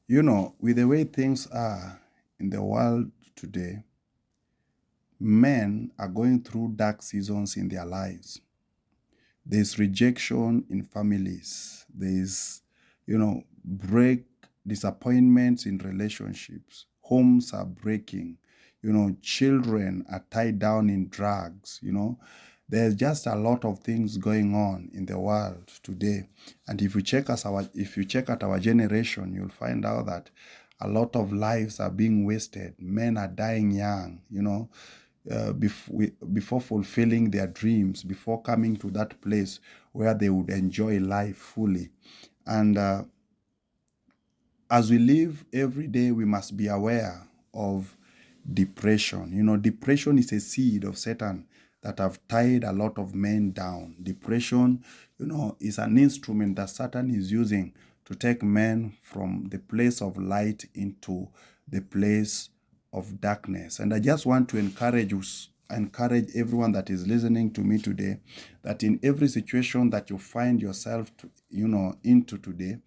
With the way things are in the world today, men are going through dark seasons in their lives. There's rejection in families. There's, break, disappointments in relationships. Homes are breaking. Children are tied down in drugs. There's just a lot of things going on in the world today. And if you check at our generation, you'll find out that a lot of lives are being wasted. Men are dying young, before fulfilling their dreams, before coming to that place where they would enjoy life fully. And as we live every day, we must be aware of depression. Depression is a seed of Satan that have tied a lot of men down. Depression, is an instrument that Satan is using to take men from the place of light into the place of darkness. And I just want to encourage everyone that is listening to me today, that in every situation that you find yourself into today,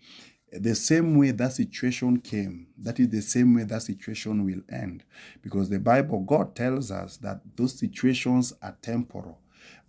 the same way that situation came, that is the same way that situation will end. Because the Bible, God tells us that those situations are temporal.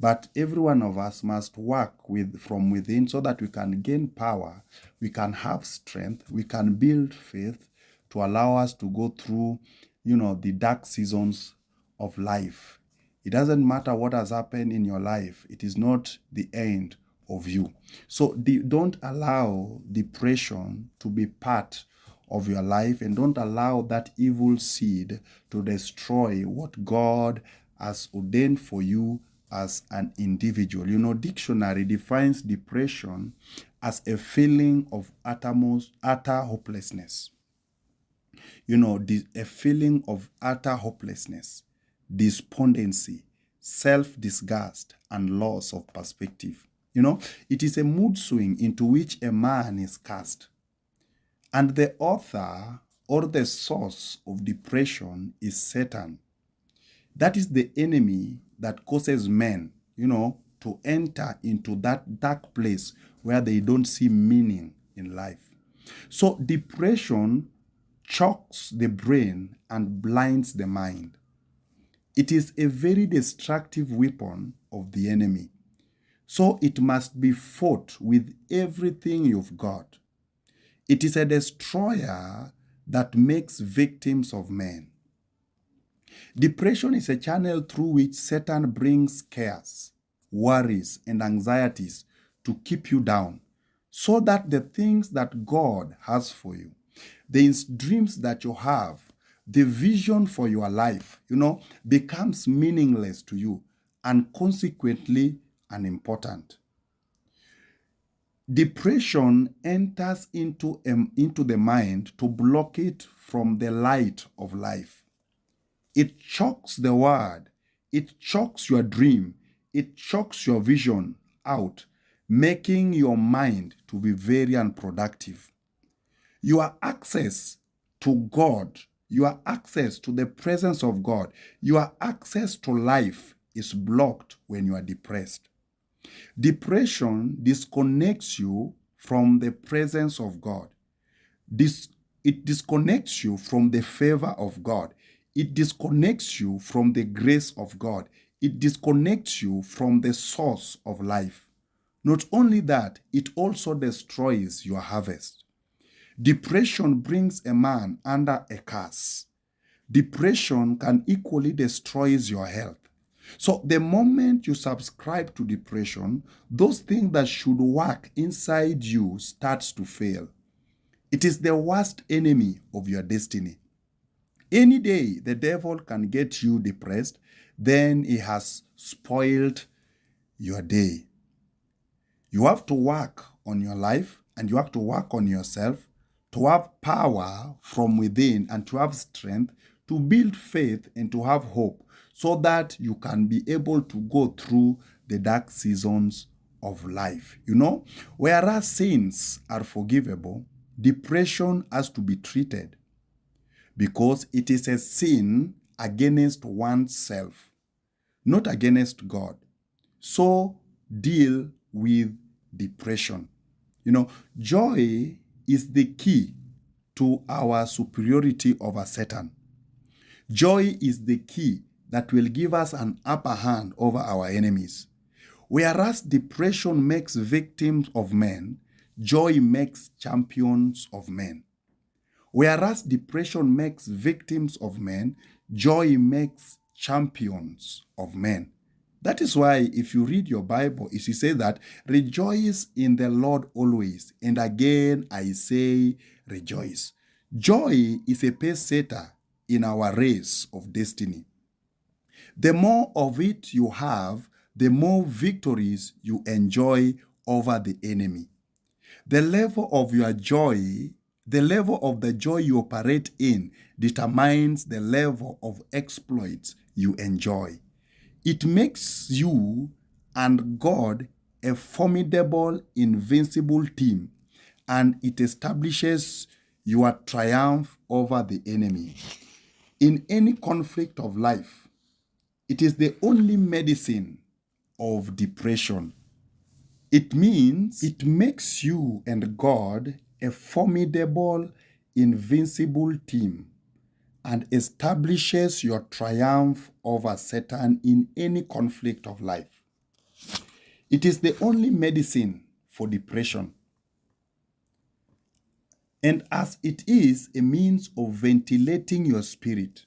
But every one of us must work from within so that we can gain power, we can have strength, we can build faith to allow us to go through, the dark seasons of life. It doesn't matter what has happened in your life. It is not the end of you. So don't allow depression to be part of your life, and don't allow that evil seed to destroy what God has ordained for you as an individual. Dictionary defines depression as a feeling of utter hopelessness. A feeling of utter hopelessness, despondency, self-disgust, and loss of perspective. It is a mood swing into which a man is cast. And the author or the source of depression is Satan. That is the enemy that causes men, to enter into that dark place where they don't see meaning in life. So depression chokes the brain and blinds the mind. It is a very destructive weapon of the enemy. So it must be fought with everything you've got. It is a destroyer that makes victims of men. Depression is a channel through which Satan brings cares, worries, and anxieties to keep you down, so that the things that God has for you, the dreams that you have, the vision for your life, becomes meaningless to you and consequently unimportant. Depression enters into the mind to block it from the light of life. It chokes the word, it chokes your dream, it chokes your vision out, making your mind to be very unproductive. Your access to God, your access to the presence of God, your access to life is blocked when you are depressed. Depression disconnects you from the presence of God. It disconnects you from the favor of God. It disconnects you from the grace of God. It disconnects you from the source of life. Not only that, it also destroys your harvest. Depression brings a man under a curse. Depression can equally destroy your health. So the moment you subscribe to depression, those things that should work inside you starts to fail. It is the worst enemy of your destiny. Any day the devil can get you depressed, then he has spoiled your day. You have to work on your life and you have to work on yourself to have power from within and to have strength, to build faith and to have hope, so that you can be able to go through the dark seasons of life. Whereas sins are forgivable, depression has to be treated because it is a sin against oneself, not against God. So deal with depression. Joy is the key to our superiority over Satan. Joy is the key that will give us an upper hand over our enemies. Whereas depression makes victims of men, joy makes champions of men. Whereas depression makes victims of men, joy makes champions of men. That is why if you read your Bible, it says that rejoice in the Lord always. And again, I say rejoice. Joy is a pace setter in our race of destiny. The more of it you have, the more victories you enjoy over the enemy. The level of your joy, the level of the joy you operate in determines the level of exploits you enjoy. It makes you and God a formidable, invincible team, and it establishes your triumph over the enemy. In any conflict of life, it is the only medicine of depression. It means it makes you and God a formidable, invincible team and establishes your triumph over Satan in any conflict of life. It is the only medicine for depression. And as it is a means of ventilating your spirit.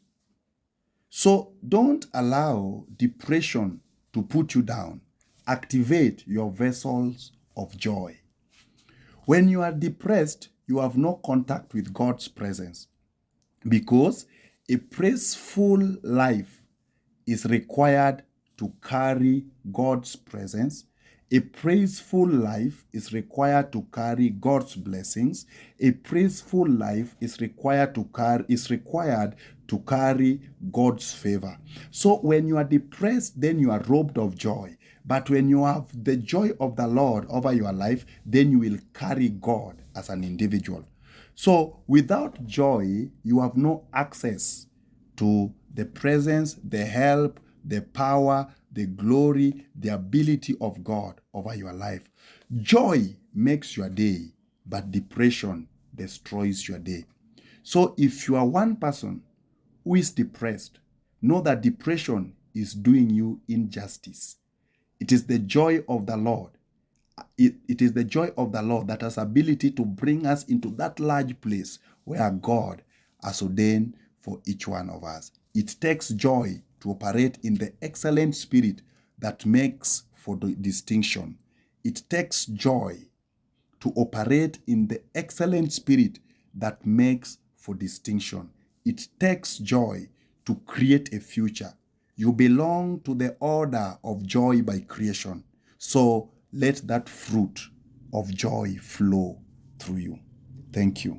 So don't allow depression to put you down. Activate your vessels of joy. When you are depressed, you have no contact with God's presence, because a praiseful life is required to carry God's presence. A praiseful life is required to carry God's blessings. A praiseful life is required to carry God's favor. So when you are depressed, then you are robbed of joy. But when you have the joy of the Lord over your life, then you will carry God as an individual. So without joy, you have no access to the presence, the help, the power, the glory, the ability of God over your life. Joy makes your day, but depression destroys your day. So if you are one person who is depressed, know that depression is doing you injustice. It is the joy of the Lord. It is the joy of the Lord that has ability to bring us into that large place where God has ordained for each one of us. It takes joy to operate in the excellent spirit that makes for the distinction. It takes joy to operate in the excellent spirit that makes for distinction. It takes joy to create a future. You belong to the order of joy by creation. So let that fruit of joy flow through you. Thank you.